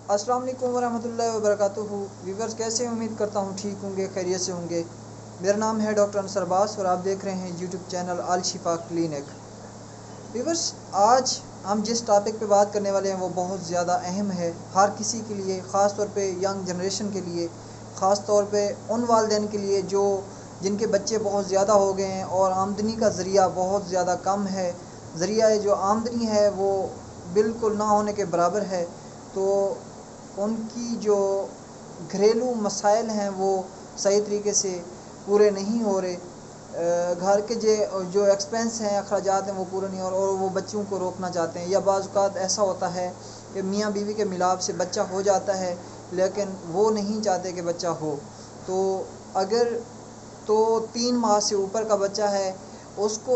अस्सलाम वालेकुम वरहमतुल्लाहि वबरकातुहू। व्यूवर्स कैसे हैं? उम्मीद करता हूँ ठीक होंगे, खैरियत से होंगे। मेरा नाम है डॉक्टर अनसर अब्बास और आप देख रहे हैं यूट्यूब चैनल अल शिफा क्लिनिक। व्यूवर्स, आज हम जिस टॉपिक पे बात करने वाले हैं वो बहुत ज़्यादा अहम है हर किसी के लिए, ख़ास तौर पे यंग जनरेशन के लिए, ख़ास तौर पे उन वालिदैन के लिए जो जिनके बच्चे बहुत ज़्यादा हो गए हैं और आमदनी का ज़रिया बहुत ज़्यादा कम है। ज़रिया जो आमदनी है वो बिल्कुल ना होने के बराबर है। तो उनकी जो घरेलू मसाइल हैं वो सही तरीके से पूरे नहीं हो रहे। घर के जो एक्सपेंस हैं, अखराजात हैं वो पूरे नहीं हो रहे और वो बच्चों को रोकना चाहते हैं। या बाज़ औक़ात ऐसा होता है कि मियाँ बीवी के मिलाप से बच्चा हो जाता है लेकिन वो नहीं चाहते कि बच्चा हो। तो अगर 3 माह से ऊपर का बच्चा है उसको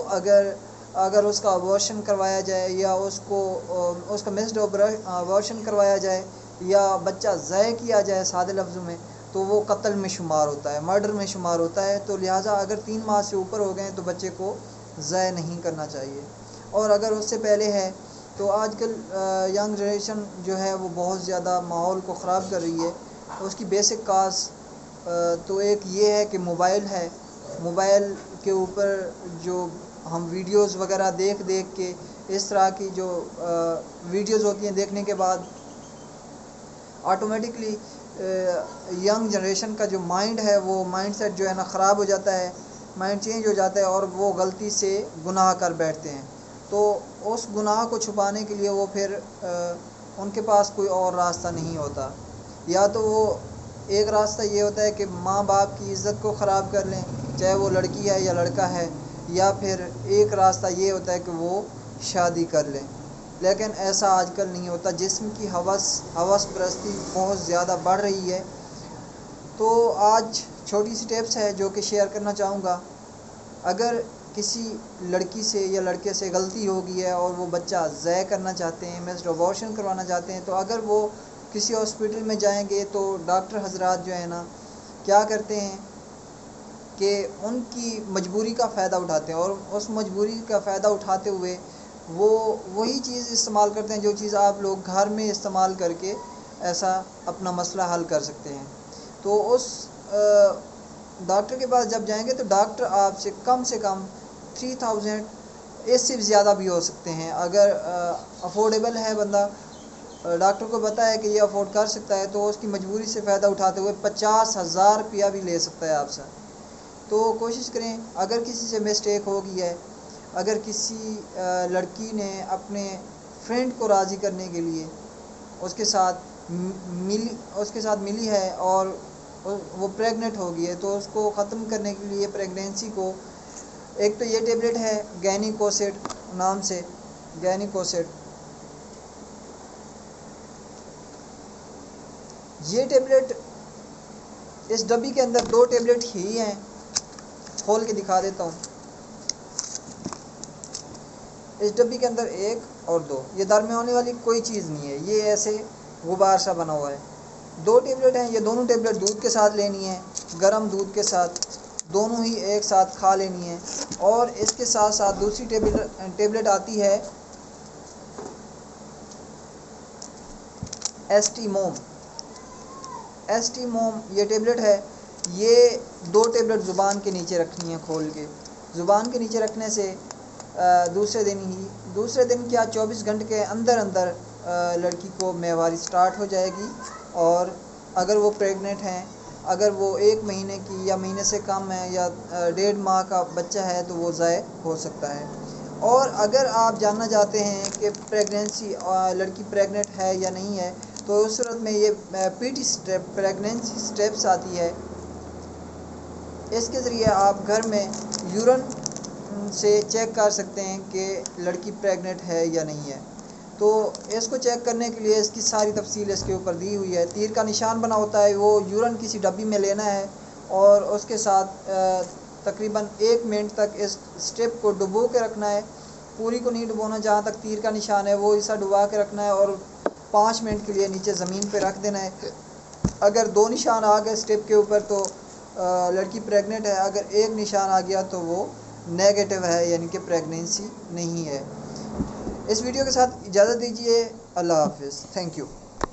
अगर उसका अबॉर्शन करवाया जाए या उसका मिस्ड अबॉर्शन करवाया जाए या बच्चा ज़ाय किया जाए सादे लफ्ज़ों में, तो वो कत्ल में शुमार होता है, मर्डर में शुमार होता है। तो लिहाजा अगर 3 माह से ऊपर हो गए तो बच्चे को ज़ाय नहीं करना चाहिए। और अगर उससे पहले है तो आजकल यंग जनरेशन जो है वो बहुत ज़्यादा माहौल को ख़राब कर रही है। उसकी बेसिक काज तो एक ये है कि मोबाइल है। मोबाइल के ऊपर जो हम वीडियोज़ वगैरह देख के इस तरह की जो वीडियोज़ होती हैं, देखने के बाद ऑटोमेटिकली यंग जनरेशन का जो माइंड है वो माइंड सेट जो है ना ख़राब हो जाता है, माइंड चेंज हो जाता है और वो गलती से गुनाह कर बैठते हैं। तो उस गुनाह को छुपाने के लिए वो फिर उनके पास कोई और रास्ता नहीं होता। या तो वो एक रास्ता ये होता है कि माँ बाप की इज़्ज़त को ख़राब कर लें, चाहे वो लड़की है या लड़का है, या फिर एक रास्ता ये होता है कि वो शादी कर लें। लेकिन ऐसा आजकल नहीं होता। जिस्म की हवस परस्ती बहुत ज़्यादा बढ़ रही है। तो आज छोटी सी टिप्स है जो कि शेयर करना चाहूँगा। अगर किसी लड़की से या लड़के से गलती हो गई है और वो बच्चा ज़ाय करना चाहते हैं, मिस्ड अबॉर्शन करवाना चाहते हैं, तो अगर वो किसी हॉस्पिटल में जाएंगे तो डॉक्टर हजरात जो है ना क्या करते हैं कि उनकी मजबूरी का फ़ायदा उठाते हैं और उस मजबूरी का फ़ायदा उठाते हुए वो वही चीज़ इस्तेमाल करते हैं जो चीज़ आप लोग घर में इस्तेमाल करके ऐसा अपना मसला हल कर सकते हैं। तो उस डॉक्टर के पास जब जाएंगे तो डॉक्टर आपसे कम 3000, इससे भी ज़्यादा भी हो सकते हैं। अगर अफोर्डेबल है, बंदा डॉक्टर को पता है कि ये अफोर्ड कर सकता है, तो उसकी मजबूरी से फ़ायदा उठाते हुए 50,000 रुपया भी ले सकता है आपसे। तो कोशिश करें, अगर किसी से मिस्टेक हो गई है, अगर किसी लड़की ने अपने फ्रेंड को राज़ी करने के लिए उसके साथ मिली है और वो प्रेग्नेंट हो गई है, तो उसको ख़त्म करने के लिए प्रेगनेंसी को एक तो ये टेबलेट है गैनिकोसेट नाम से, गैनिकोसेट। ये टेबलेट, इस डब्बी के अंदर 2 टेबलेट ही हैं। खोल के दिखा देता हूँ। इस डब्बी के अंदर 1 और 2, ये दरमियाने वाली कोई चीज़ नहीं है, ये ऐसे गुबार सा बना हुआ है। 2 टेबलेट हैं। ये दोनों टेबलेट दूध के साथ लेनी है, गर्म दूध के साथ, दोनों ही एक साथ खा लेनी है। और इसके साथ साथ दूसरी टेबलेट आती है एस्टीमोम। ये टेबलेट है। ये 2 टेबलेट ज़ुबान के नीचे रखनी है, खोल के ज़ुबान के नीचे रखने से दूसरे दिन क्या 24 घंटे के अंदर लड़की को माहवारी स्टार्ट हो जाएगी। और अगर वो प्रेग्नेंट हैं, अगर वो 1 महीने की या महीने से कम है या 1.5 माह का बच्चा है तो वो ज़ाय हो सकता है। और अगर आप जानना चाहते हैं कि लड़की प्रेग्नेंट है या नहीं है, तो उस सूरत में ये पीटी स्टेप, प्रेगनेंसी स्टेप्स आती है। इसके ज़रिए आप घर में यूरिन से चेक कर सकते हैं कि लड़की प्रेग्नेंट है या नहीं है। तो इसको चेक करने के लिए इसकी सारी तफसील इसके ऊपर दी हुई है। तीर का निशान बना होता है, वो यूरिन किसी डब्बी में लेना है और उसके साथ तकरीबन 1 मिनट तक इस स्टेप को डुबो के रखना है। पूरी को नहीं डुबोना, जहाँ तक तीर का निशान है वो ऐसा डुबा के रखना है और 5 मिनट के लिए नीचे ज़मीन पे रख देना है। अगर 2 निशान आ गए स्टेप के ऊपर तो लड़की प्रेग्नेंट है, अगर 1 निशान आ गया तो वो नेगेटिव है, यानी कि प्रेगनेंसी नहीं है। इस वीडियो के साथ इजाज़त दीजिए। अल्लाह हाफ़िज़। Thank you.